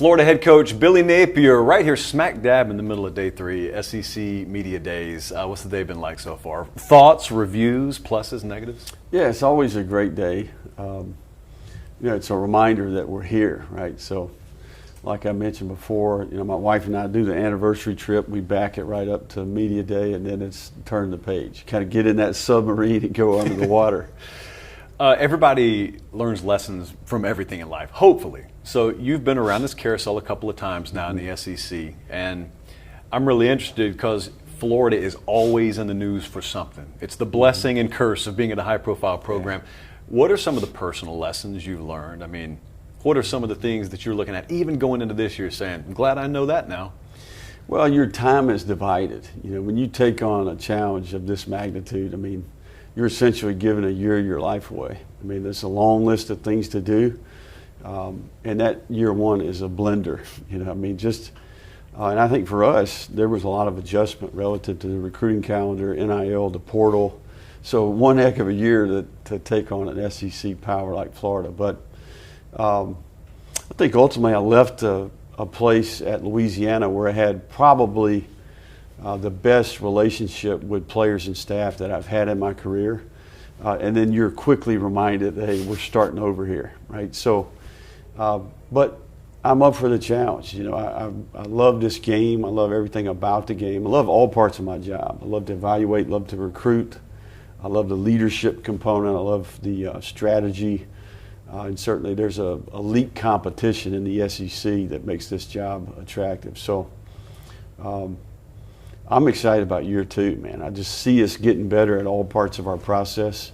Florida head coach Billy Napier right here smack dab in the middle of day 3, SEC Media Days. What's the day been like so far? Thoughts, reviews, pluses, negatives? Yeah, it's always a great day. It's a reminder that we're here, right? So, like I mentioned before, my wife and I do the anniversary trip. We back it right up to Media Day, and then it's turn the page. Kind of get in that submarine and go under the water. Everybody learns lessons from everything in life, hopefully. So you've been around this carousel a couple of times now in the SEC, and I'm really interested because Florida is always in the news for something. It's the blessing and curse of being at a high-profile program. Yeah. What are some of the personal lessons you've learned? I mean, what are some of the things that you're looking at, even going into this year, saying, I'm glad I know that now? Well, your time is divided. When you take on a challenge of this magnitude, you're essentially giving a year of your life away. There's a long list of things to do, and that year one is a blender. And I think for us, there was a lot of adjustment relative to the recruiting calendar, NIL, the portal. So one heck of a year to take on an SEC power like Florida. But I think ultimately I left a place at Louisiana where I had probably the best relationship with players and staff that I've had in my career. And then you're quickly reminded that, hey, we're starting over here, right? So, but I'm up for the challenge. I love this game. I love everything about the game. I love all parts of my job. I love to evaluate, love to recruit. I love the leadership component. I love the strategy. And certainly there's a elite competition in the SEC that makes this job attractive. So I'm excited about year 2, man. I just see us getting better at all parts of our process.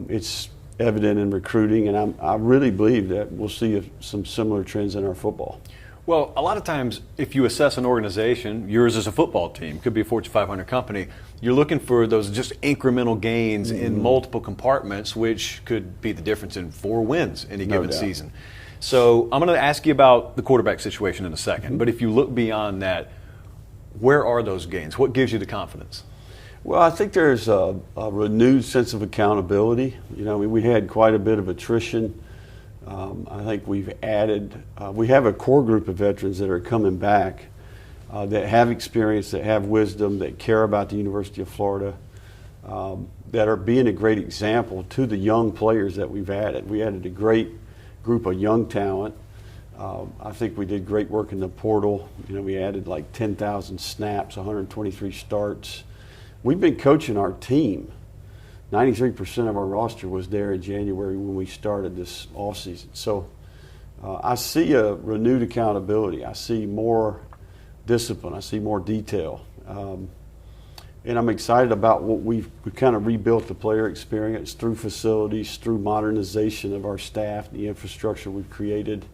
It's evident in recruiting, and I really believe that we'll see some similar trends in our football. Well, a lot of times if you assess an organization, yours is a football team, could be a Fortune 500 company, you're looking for those just incremental gains in multiple compartments, which could be the difference in 4 wins any given season. So I'm going to ask you about the quarterback situation in a second, but if you look beyond that, where are those gains? What gives you the confidence? Well, I think there's a renewed sense of accountability. We had quite a bit of attrition. I think we've added, we have a core group of veterans that are coming back that have experience, that have wisdom, that care about the University of Florida, that are being a great example to the young players that we've added. We added a great group of young talent. I think we did great work in the portal. We added like 10,000 snaps, 123 starts. We've been coaching our team. 93% of our roster was there in January when we started this offseason. So I see a renewed accountability. I see more discipline. I see more detail. And I'm excited about what we've kind of rebuilt the player experience through facilities, through modernization of our staff, the infrastructure we've created.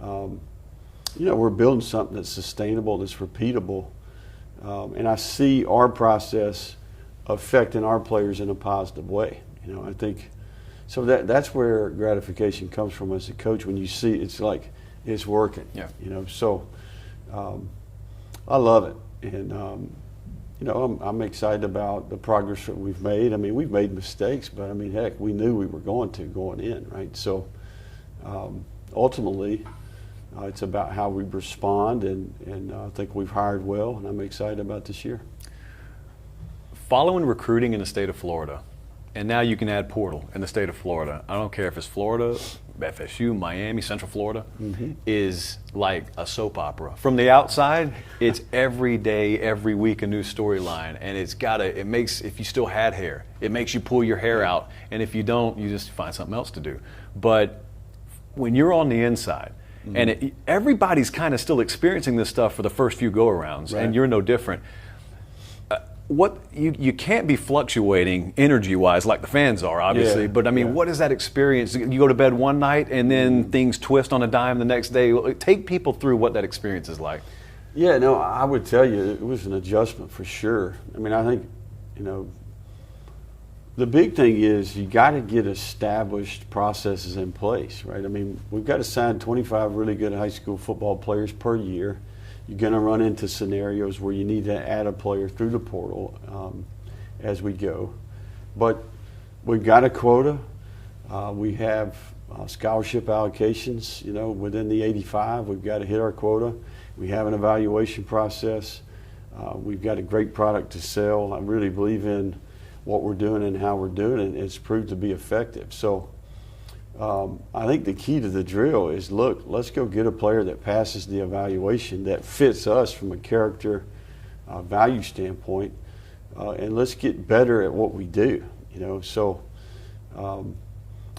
We're building something that's sustainable, that's repeatable. And I see our process affecting our players in a positive way. I think so that's where gratification comes from as a coach, when you see it's like it's working. Yeah. So I love it, and I'm excited about the progress that we've made. We've made mistakes, but heck, we knew we were going in, right? So ultimately, it's about how we respond, and I think we've hired well, and I'm excited about this year. Following recruiting in the state of Florida, and now you can add portal in the state of Florida. I don't care if it's Florida, FSU, Miami, Central Florida, is like a soap opera. From the outside, it's every day, every week a new storyline, and it makes, if you still had hair, it makes you pull your hair out, and if you don't, you just find something else to do. But when you're on the inside, and everybody's kind of still experiencing this stuff for the first few go-arounds, and you're no different. What you can't be fluctuating energy-wise like the fans are, obviously. But what is that experience? You go to bed one night and then things twist on a dime the next day. Take people through what that experience is like. Yeah, no, I would tell you it was an adjustment for sure. I think, the big thing is you got to get established processes in place, right? We've got to sign 25 really good high school football players per year. You're going to run into scenarios where you need to add a player through the portal as we go. But we've got a quota. We have scholarship allocations, within the 85. We've got to hit our quota. We have an evaluation process. We've got a great product to sell. I really believe in what we're doing and how we're doing it. It's proved to be effective. So I think the key to the drill is, look, let's go get a player that passes the evaluation that fits us from a character value standpoint, and let's get better at what we do. So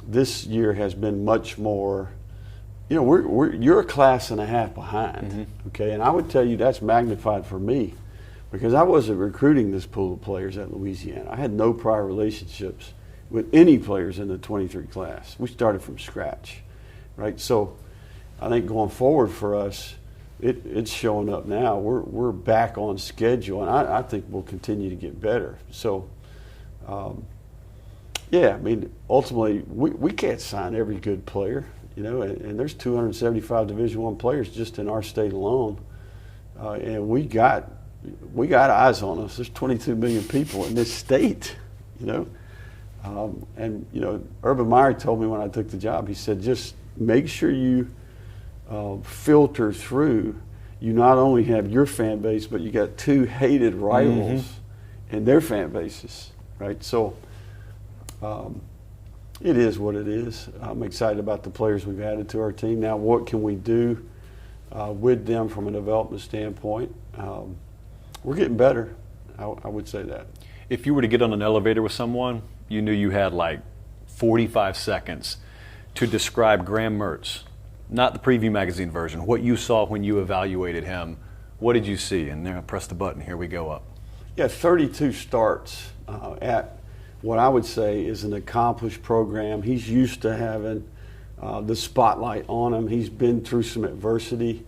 this year has been much more. You're a class and a half behind, okay? And I would tell you that's magnified for me, because I wasn't recruiting this pool of players at Louisiana. I had no prior relationships with any players in the 23 class. We started from scratch, right? So I think going forward for us, it's showing up now. We're back on schedule, and I think we'll continue to get better. So, ultimately, we can't sign every good player, and there's 275 Division I players just in our state alone, and we got eyes on us. There's 22 million people in this state, Urban Meyer told me when I took the job, he said, just make sure you filter through. You not only have your fan base, but you got two hated rivals in their fan bases, right? So it is what it is. I'm excited about the players we've added to our team. Now, what can we do with them from a development standpoint? We're getting better. I would say that. If you were to get on an elevator with someone, you knew you had like 45 seconds to describe Graham Mertz, not the preview magazine version, what you saw when you evaluated him. What did you see? And there, press the button. Here we go up. Yeah, 32 starts at what I would say is an accomplished program. He's used to having the spotlight on him. He's been through some adversity.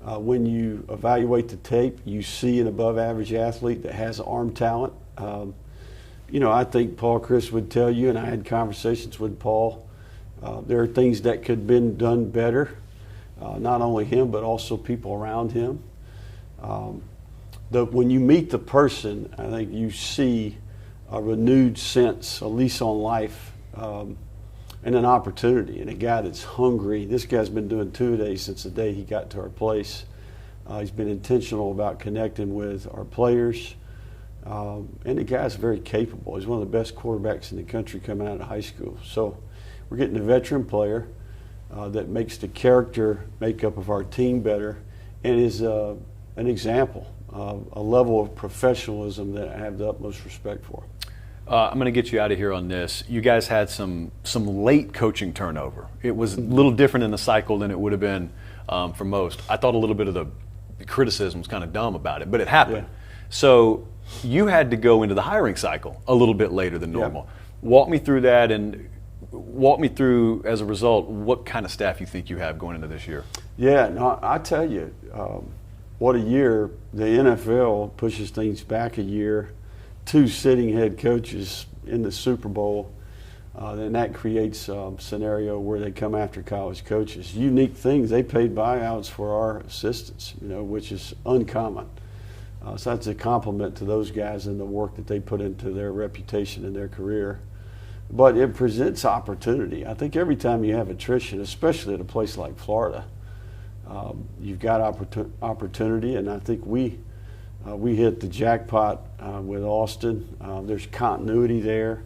When you evaluate the tape, you see an above-average athlete that has arm talent. I think Paul Chris would tell you, and I had conversations with Paul, there are things that could have been done better, not only him, but also people around him. When you meet the person, I think you see a renewed sense, a lease on life, and an opportunity, and a guy that's hungry. This guy's been doing two-a-days since the day he got to our place. He's been intentional about connecting with our players. And the guy's very capable. He's one of the best quarterbacks in the country coming out of high school. So we're getting a veteran player that makes the character makeup of our team better, and is an example of a level of professionalism that I have the utmost respect for. I'm going to get you out of here on this. You guys had some late coaching turnover. It was a little different in the cycle than it would have been for most. I thought a little bit of the criticism was kind of dumb about it, but it happened. Yeah. So you had to go into the hiring cycle a little bit later than normal. Yeah. Walk me through that, and walk me through, as a result, what kind of staff you think you have going into this year. Yeah, no, I tell you, what a year. The NFL pushes things back a year. 2 sitting head coaches in the Super Bowl, then that creates a scenario where they come after college coaches. Unique things. They paid buyouts for our assistants, which is uncommon. So that's a compliment to those guys and the work that they put into their reputation and their career. But it presents opportunity. I think every time you have attrition, especially at a place like Florida, you've got opportunity, and I think we hit the jackpot with Austin. There's continuity there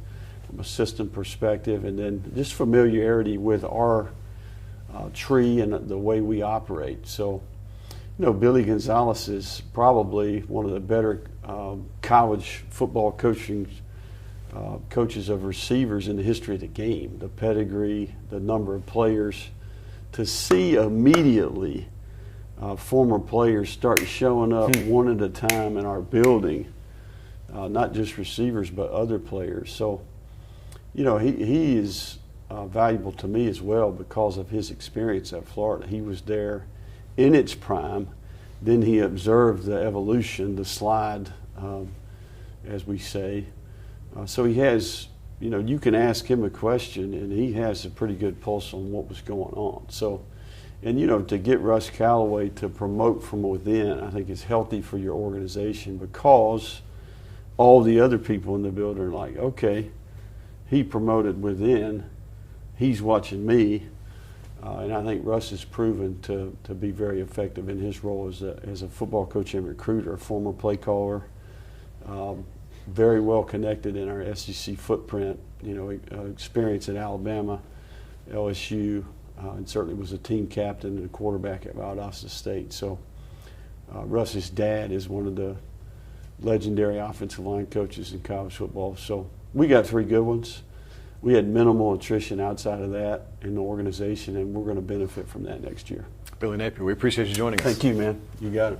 from a system perspective, and then just familiarity with our tree and the way we operate. So, Billy Gonzalez is probably one of the better college football coaches of receivers in the history of the game. The pedigree, the number of players. To see immediately former players start showing up one at a time in our building, not just receivers but other players. So, he is valuable to me as well because of his experience at Florida. He was there in its prime. Then he observed the evolution, the slide, as we say. So he has, you can ask him a question and he has a pretty good pulse on what was going on. So, and to get Russ Callaway to promote from within, I think is healthy for your organization, because all the other people in the building are like, okay, he promoted within. he's watching me. And I think Russ has proven to be very effective in his role as a football coach and recruiter, former play caller, very well connected in our SEC footprint, experience at Alabama, LSU, and certainly was a team captain and a quarterback at Valdosta State. So Russ's dad is one of the legendary offensive line coaches in college football. So we got 3 good ones. We had minimal attrition outside of that in the organization, and we're going to benefit from that next year. Billy Napier, we appreciate you joining us. Thank you, man. You got it.